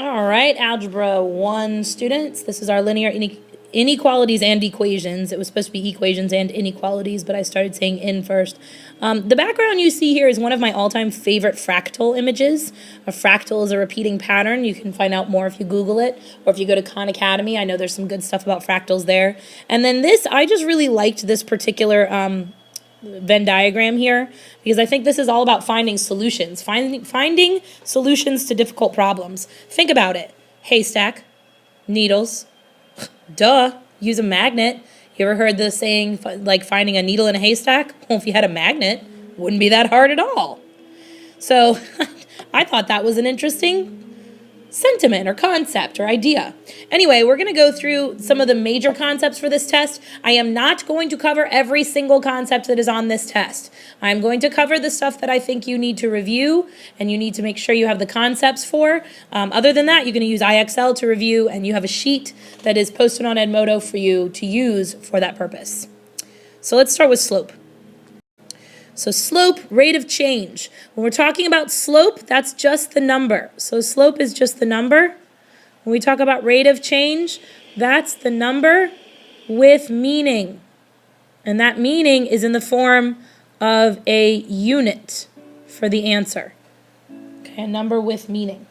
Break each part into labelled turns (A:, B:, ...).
A: All right, Algebra 1 students, this is our linear inequalities and equations. It was supposed to be equations and inequalities, but I started saying in first. The background you see here is one of my all-time favorite fractal images. A fractal is a repeating pattern. You can find out more if you Google it, or if you go to Khan Academy. I know there's some good stuff about fractals there. And then this, I just really liked this particular Venn diagram here, because I think this is all about finding solutions, finding solutions to difficult problems. Think about it. Haystack, needles, duh, use a magnet. You ever heard the saying, like finding a needle in a haystack? Well, if you had a magnet, wouldn't be that hard at all. So I thought that was an interesting sentiment or concept or idea. Anyway, we're going to go through some of the major concepts for this test. I am not going to cover every single concept that is on this test. I'm going to cover the stuff that I think you need to review and you need to make sure you have the concepts for. Other than that, you're going to use IXL to review, and you have a sheet that is posted on Edmodo for you to use for that purpose. So let's start with slope. So slope, rate of change. When we're talking about slope, that's just the number. So slope is just the number. When we talk about rate of change, that's the number with meaning. And that meaning is in the form of a unit for the answer. Okay, a number with meaning.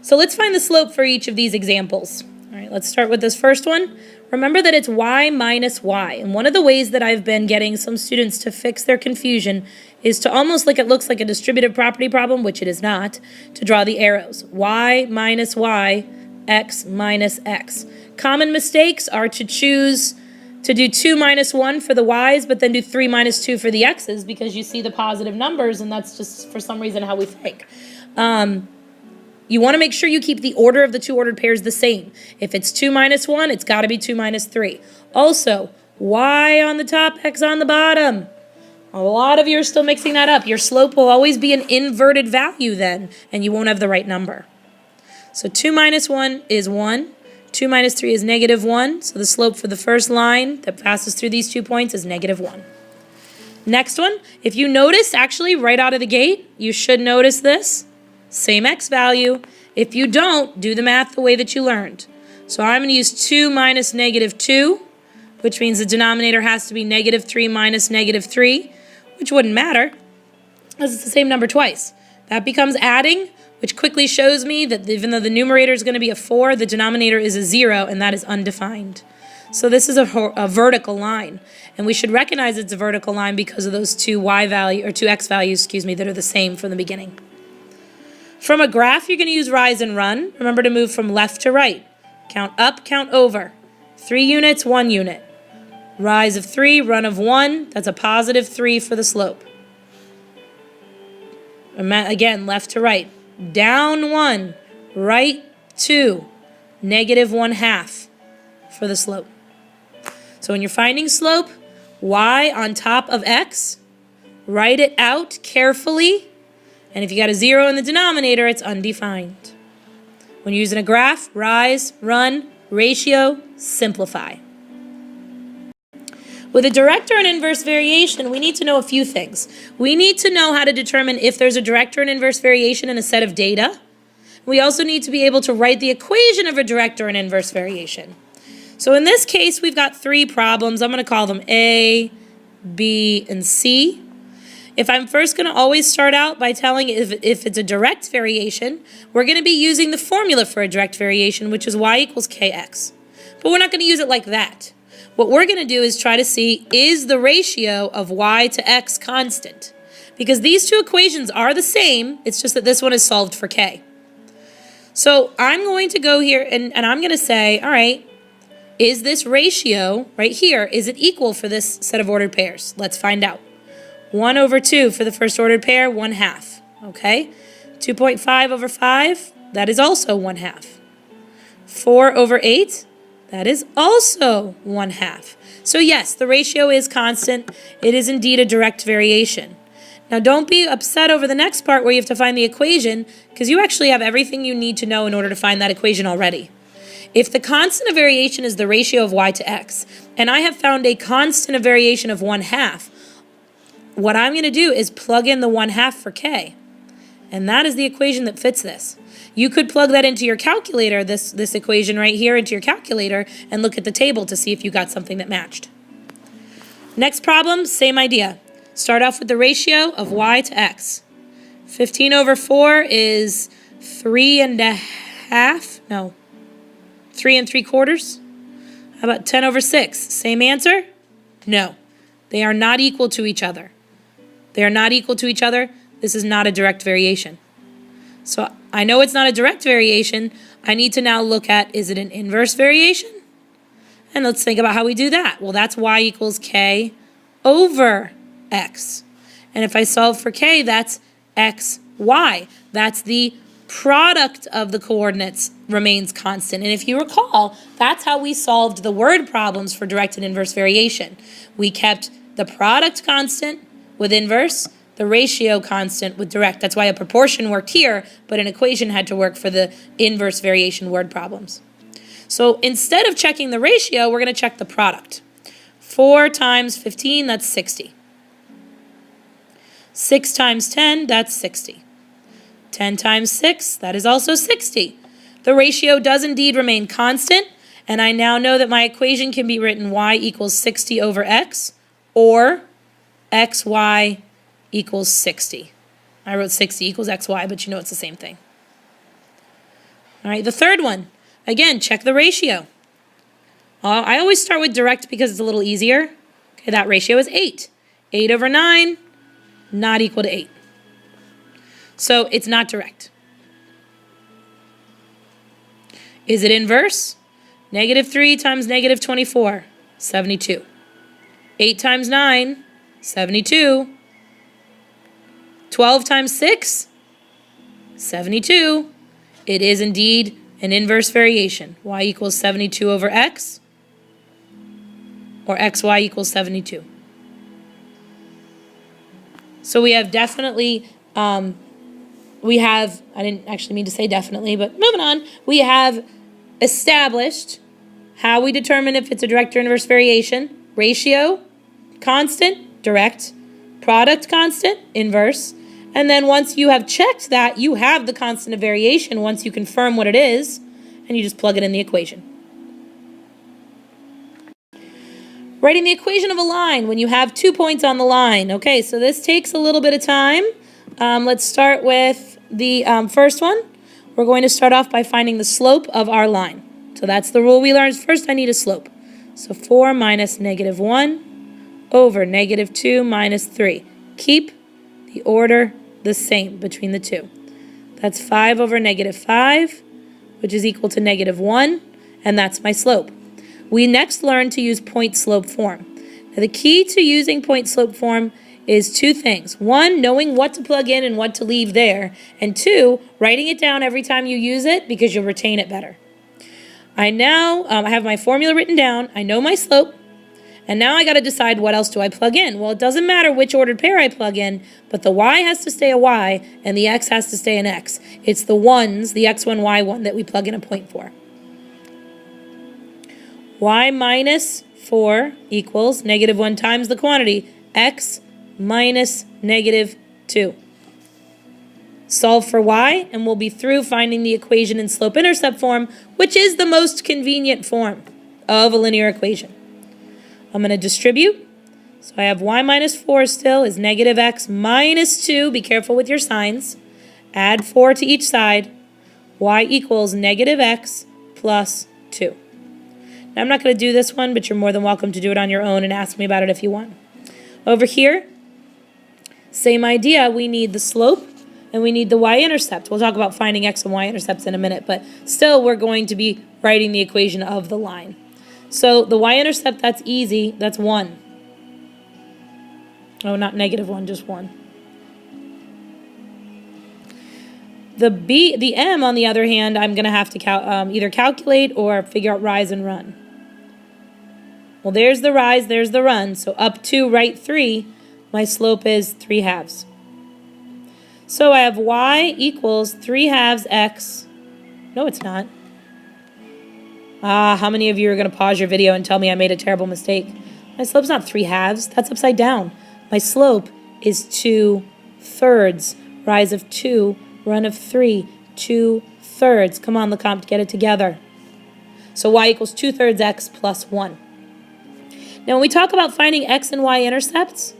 A: So let's find the slope for each of these examples. All right, let's start with this first one. Remember that it's y minus y. And one of the ways that I've been getting some students to fix their confusion is to almost like it looks like a distributive property problem, which it is not, to draw the arrows. Y minus y, x minus x. Common mistakes are to choose to do 2 minus 1 for the y's, but then do 3 minus 2 for the x's, because you see the positive numbers, and that's just for some reason how we think. You want to make sure you keep the order of the two ordered pairs the same. If it's 2 minus 1, it's got to be 2 minus 3. Also, y on the top, x on the bottom. A lot of you are still mixing that up. Your slope will always be an inverted value then, and you won't have the right number. So 2 minus 1 is 1. 2 minus 3 is negative 1. So the slope for the first line that passes through these 2 points is negative 1. Next one, if you notice, actually, right out of the gate, you should notice this. Same x value. If you don't, do the math the way that you learned. So I'm going to use 2 minus negative 2, which means the denominator has to be negative 3 minus negative 3, which wouldn't matter, because it's the same number twice. That becomes adding, which quickly shows me that even though the numerator is going to be a 4, the denominator is a 0, and that is undefined. So this is a vertical line, and we should recognize it's a vertical line because of those two x values, that are the same from the beginning. From a graph, you're going to use rise and run. Remember to move from left to right. Count up, count over. 3 units, 1 unit. Rise of 3, run of 1. That's a positive 3 for the slope. Again, left to right. Down 1, right 2. Negative 1/2 for the slope. So when you're finding slope, y on top of x, write it out carefully. And if you got a 0 in the denominator, it's undefined. When you're using a graph, rise, run, ratio, simplify. With a direct or an inverse variation, we need to know a few things. We need to know how to determine if there's a direct or an inverse variation in a set of data. We also need to be able to write the equation of a direct or an inverse variation. So in this case, we've got 3 problems. I'm going to call them A, B, and C. If I'm first going to always start out by telling if it's a direct variation, we're going to be using the formula for a direct variation, which is y equals kx. But we're not going to use it like that. What we're going to do is try to see, is the ratio of y to x constant? Because these two equations are the same, it's just that this one is solved for k. So I'm going to go here and I'm going to say, all right, is this ratio right here, is it equal for this set of ordered pairs? Let's find out. 1 over 2 for the first ordered pair, 1/2. Okay? 2.5 over 5, that is also 1/2. 4 over 8, that is also 1/2. So yes, the ratio is constant. It is indeed a direct variation. Now don't be upset over the next part where you have to find the equation, because you actually have everything you need to know in order to find that equation already. If the constant of variation is the ratio of y to x, and I have found a constant of variation of 1/2, what I'm going to do is plug in the 1/2 for k. And that is the equation that fits this. You could plug that into your calculator, this equation right here, into your calculator, and look at the table to see if you got something that matched. Next problem, same idea. Start off with the ratio of y to x. 15 over 4 is 3 3 3/4. How about 10 over 6? Same answer? No. They are not equal to each other. They are not equal to each other. This is not a direct variation. So I know it's not a direct variation. I need to now look at, is it an inverse variation? And let's think about how we do that. Well, that's y equals k over x. And if I solve for k, that's x, y. That's the product of the coordinates remains constant. And if you recall, that's how we solved the word problems for direct and inverse variation. We kept the product constant with inverse, the ratio constant with direct. That's why a proportion worked here, but an equation had to work for the inverse variation word problems. So instead of checking the ratio, we're going to check the product. 4 times 15, that's 60. 6 times 10, that's 60. 10 times 6, that is also 60. The ratio does indeed remain constant, and I now know that my equation can be written y equals 60 over x, or xy equals 60. I wrote 60 equals xy, but you know it's the same thing. All right, the third one. Again, check the ratio. I always start with direct because it's a little easier. Okay, that ratio is 8. 8 over 9, not equal to 8. So it's not direct. Is it inverse? -3 times -24, 72. 8 times 9, 72. 12 times 6, 72. It is indeed an inverse variation. Y equals 72 over x, or xy equals 72. So we have definitely, I didn't actually mean to say definitely, but moving on, we have established how we determine if it's a direct or inverse variation. Ratio, constant, direct. Product, constant, inverse. And then once you have checked that, you have the constant of variation once you confirm what it is, and you just plug it in the equation. Writing the equation of a line when you have 2 points on the line. Okay, so this takes a little bit of time. Let's start with the first one. We're going to start off by finding the slope of our line. So that's the rule we learned. First, I need a slope. So 4 minus -1 over -2 minus 3. Keep the order the same between the two. That's 5 over -5, which is equal to -1, and that's my slope. We next learn to use point-slope form. Now, the key to using point-slope form is 2 things. 1, knowing what to plug in and what to leave there, and 2, writing it down every time you use it because you'll retain it better. I have my formula written down. I know my slope. And now I got to decide what else do I plug in. Well, it doesn't matter which ordered pair I plug in, but the y has to stay a y and the x has to stay an x. It's the ones, the x1, y1, that we plug in a point for. Y minus 4 equals -1 times the quantity, x minus -2. Solve for y, and we'll be through finding the equation in slope-intercept form, which is the most convenient form of a linear equation. I'm going to distribute. So I have y minus 4 still is -x minus 2. Be careful with your signs. Add 4 to each side. Y equals -x plus 2. Now I'm not going to do this one, but you're more than welcome to do it on your own and ask me about it if you want. Over here, same idea. We need the slope and we need the y-intercept. We'll talk about finding x and y-intercepts in a minute, but still we're going to be writing the equation of the line. So the y-intercept, that's easy. That's 1. Oh, not -1, just 1. The m, on the other hand, I'm going to have to either calculate or figure out rise and run. Well, there's the rise, there's the run. So up to right 3, my slope is 3/2. So I have y equals 3/2 x. No, it's not. How many of you are going to pause your video and tell me I made a terrible mistake? My slope's not 3/2. That's upside down. My slope is 2/3. Rise of 2, run of 3, 2 thirds. Come on, LeCompte, get it together. So y equals 2/3 x plus 1. Now, when we talk about finding x and y intercepts,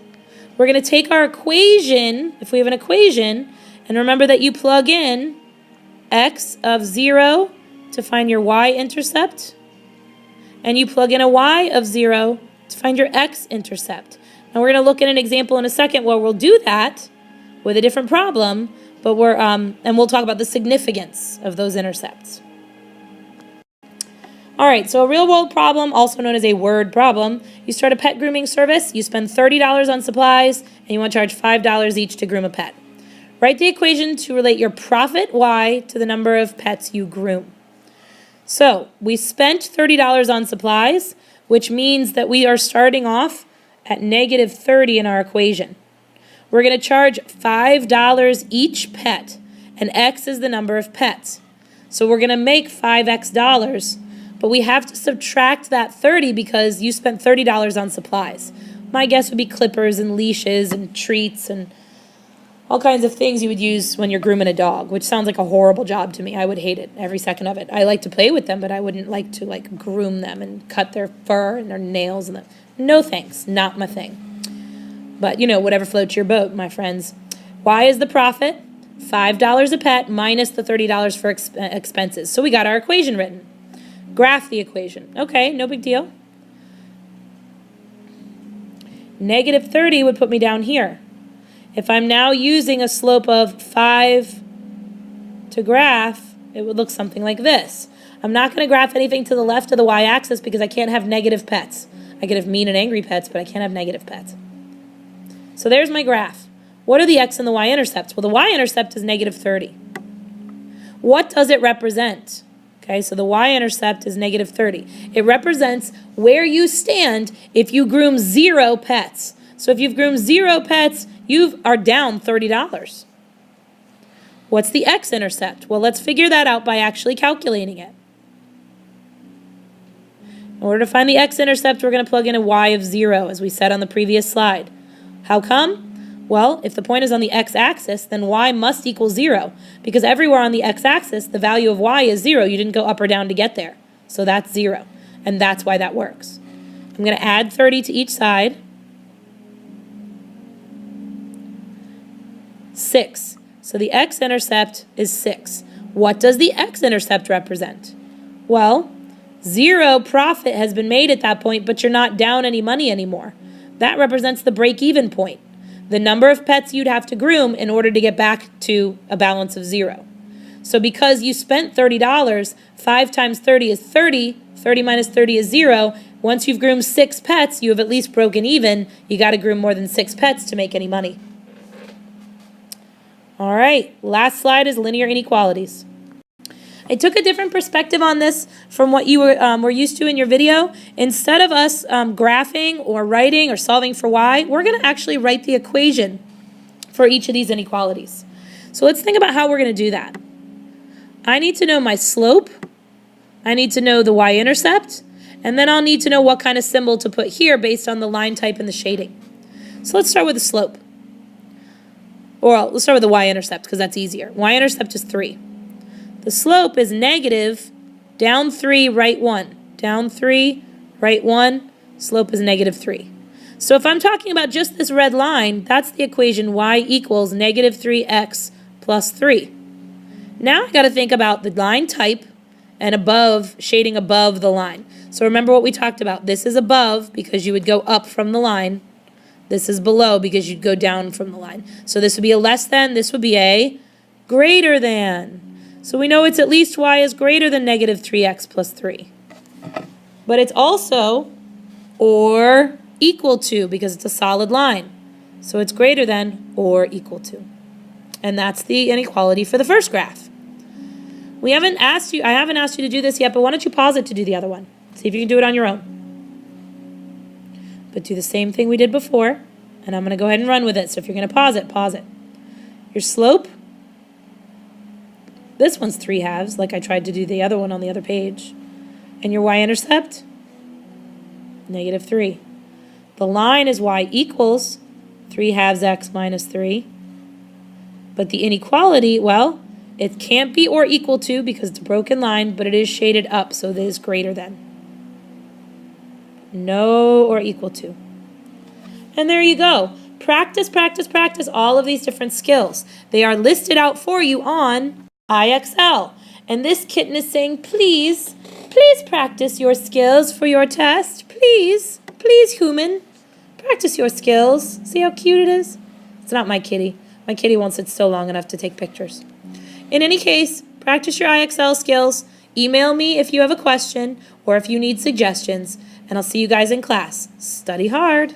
A: we're going to take our equation, if we have an equation, and remember that you plug in x of 0 to find your y-intercept, and you plug in a y of 0 to find your x-intercept. Now, we're going to look at an example in a second where we'll do that with a different problem, but and we'll talk about the significance of those intercepts. All right, so a real-world problem, also known as a word problem. You start a pet grooming service, you spend $30 on supplies, and you want to charge $5 each to groom a pet. Write the equation to relate your profit, y, to the number of pets you groom. So, we spent $30 on supplies, which means that we are starting off at negative 30 in our equation. We're going to charge $5 each pet, and x is the number of pets. So we're going to make 5x dollars, but we have to subtract that 30 because you spent $30 on supplies. My guess would be clippers and leashes and treats and all kinds of things you would use when you're grooming a dog, which sounds like a horrible job to me. I would hate it, every second of it. I like to play with them, but I wouldn't like to groom them and cut their fur and their nails and them. No thanks, not my thing. But, whatever floats your boat, my friends. Y is the profit, $5 a pet minus the $30 for expenses. So we got our equation written. Graph the equation. Okay, no big deal. Negative 30 would put me down here. If I'm now using a slope of 5 to graph, it would look something like this. I'm not going to graph anything to the left of the y-axis because I can't have negative pets. I could have mean and angry pets, but I can't have negative pets. So there's my graph. What are the x and the y-intercepts? Well, the y-intercept is negative 30. What does it represent? Okay, so the y-intercept is negative 30. It represents where you stand if you groom 0 pets. So if you've groomed 0 pets, you are down $30. What's the x-intercept? Well, let's figure that out by actually calculating it. In order to find the x-intercept, we're going to plug in a y of 0, as we said on the previous slide. How come? Well, if the point is on the x-axis, then y must equal 0, because everywhere on the x-axis, the value of y is 0. You didn't go up or down to get there. So that's 0, and that's why that works. I'm going to add 30 to each side. 6. So the x-intercept is 6. What does the x-intercept represent? Well, 0 profit has been made at that point, but you're not down any money anymore. That represents the break-even point. The number of pets you'd have to groom in order to get back to a balance of 0. So because you spent $30, 5 times 30 is 30, 30 minus 30 is 0. Once you've groomed 6 pets, you have at least broken even. You got to groom more than 6 pets to make any money. All right, last slide is linear inequalities. I took a different perspective on this from what you were used to in your video. Instead of us graphing or writing or solving for y, we're going to actually write the equation for each of these inequalities. So let's think about how we're going to do that. I need to know my slope. I need to know the y-intercept. And then I'll need to know what kind of symbol to put here based on the line type and the shading. So let's start with the slope. Or let's start with the y-intercept because that's easier. Y-intercept is 3. The slope is negative, down 3, right 1. Down 3, right 1. Slope is negative 3. So if I'm talking about just this red line, that's the equation y equals negative 3x plus 3. Now I got to think about the line type and above, shading above the line. So remember what we talked about. This is above because you would go up from the line. This is below because you'd go down from the line. So this would be a less than, this would be a greater than. So we know it's at least y is greater than negative 3x plus 3. But it's also or equal to because it's a solid line. So it's greater than or equal to. And that's the inequality for the first graph. I haven't asked you to do this yet, but why don't you pause it to do the other one? See if you can do it on your own. But do the same thing we did before, and I'm going to go ahead and run with it. So if you're going to pause it, pause it. Your slope, this one's 3/2, like I tried to do the other one on the other page. And your y-intercept, negative 3. The line is y equals 3/2 x minus 3. But the inequality, well, It can't be or equal to because it's a broken line, but it is shaded up, so it is greater than. No or equal to. And there you go. Practice, practice, practice all of these different skills. They are listed out for you on IXL. And this kitten is saying, please, please practice your skills for your test. Please, please, human, practice your skills. See how cute it is? It's not my kitty. My kitty won't sit still long enough to take pictures. In any case, practice your IXL skills. Email me if you have a question or if you need suggestions. And I'll see you guys in class. Study hard.